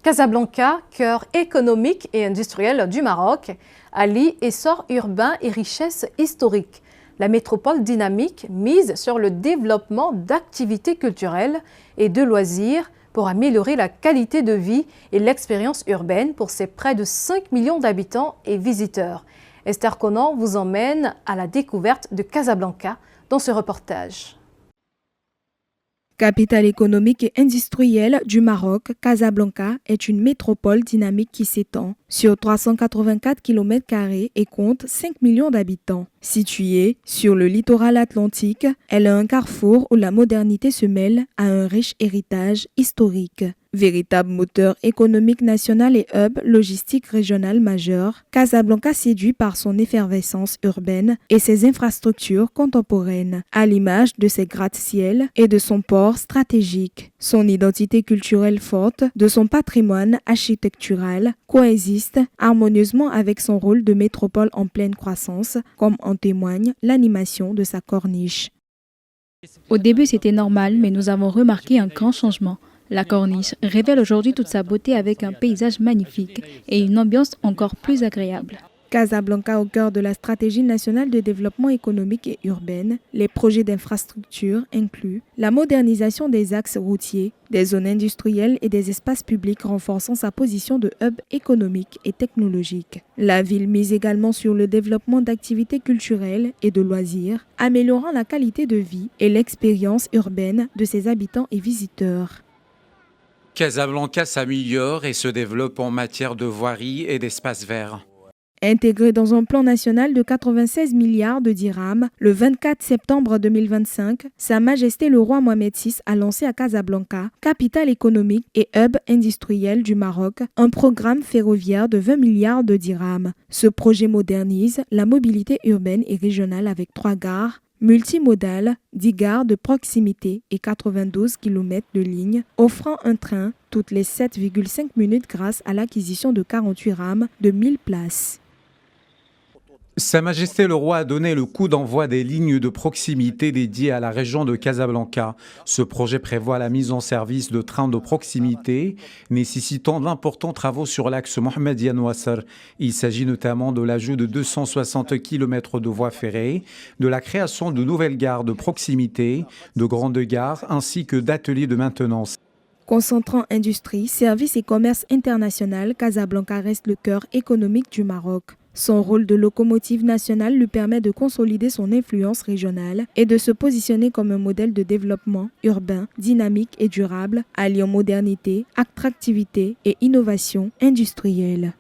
Casablanca, cœur économique et industriel du Maroc, allie essor urbain et richesse historique. La métropole dynamique mise sur le développement d'activités culturelles et de loisirs pour améliorer la qualité de vie et l'expérience urbaine pour ses près de 5 millions d'habitants et visiteurs. Esther Conan vous emmène à la découverte de Casablanca dans ce reportage. Capitale économique et industrielle du Maroc, Casablanca est une métropole dynamique qui s'étend sur 384 km² et compte 5 millions d'habitants. Située sur le littoral atlantique, elle est un carrefour où la modernité se mêle à un riche héritage historique. Véritable moteur économique national et hub logistique régional majeur, Casablanca séduit par son effervescence urbaine et ses infrastructures contemporaines, à l'image de ses gratte-ciel et de son port stratégique. Son identité culturelle forte, de son patrimoine architectural, coexiste harmonieusement avec son rôle de métropole en pleine croissance, comme en témoigne l'animation de sa corniche. Au début, c'était normal, mais nous avons remarqué un grand changement. La corniche révèle aujourd'hui toute sa beauté avec un paysage magnifique et une ambiance encore plus agréable. Casablanca au cœur de la stratégie nationale de développement économique et urbaine, les projets d'infrastructure incluent la modernisation des axes routiers, des zones industrielles et des espaces publics renforçant sa position de hub économique et technologique. La ville mise également sur le développement d'activités culturelles et de loisirs, améliorant la qualité de vie et l'expérience urbaine de ses habitants et visiteurs. Casablanca s'améliore et se développe en matière de voirie et d'espaces verts. Intégré dans un plan national de 96 milliards de dirhams, le 24 septembre 2025, Sa Majesté le roi Mohamed VI a lancé à Casablanca, capitale économique et hub industriel du Maroc, un programme ferroviaire de 20 milliards de dirhams. Ce projet modernise la mobilité urbaine et régionale avec 3 gares multimodales, 10 gares de proximité et 92 km de lignes, offrant un train toutes les 7,5 minutes grâce à l'acquisition de 48 rames de 1000 places. Sa Majesté le Roi a donné le coup d'envoi des lignes de proximité dédiées à la région de Casablanca. Ce projet prévoit la mise en service de trains de proximité nécessitant d'importants travaux sur l'axe Mohamed Wasser. Il s'agit notamment de l'ajout de 260 km de voies ferrées, de la création de nouvelles gares de proximité, de grandes gares ainsi que d'ateliers de maintenance. Concentrant industrie, services et commerce international, Casablanca reste le cœur économique du Maroc. Son rôle de locomotive nationale lui permet de consolider son influence régionale et de se positionner comme un modèle de développement urbain, dynamique et durable, alliant modernité, attractivité et innovation industrielle.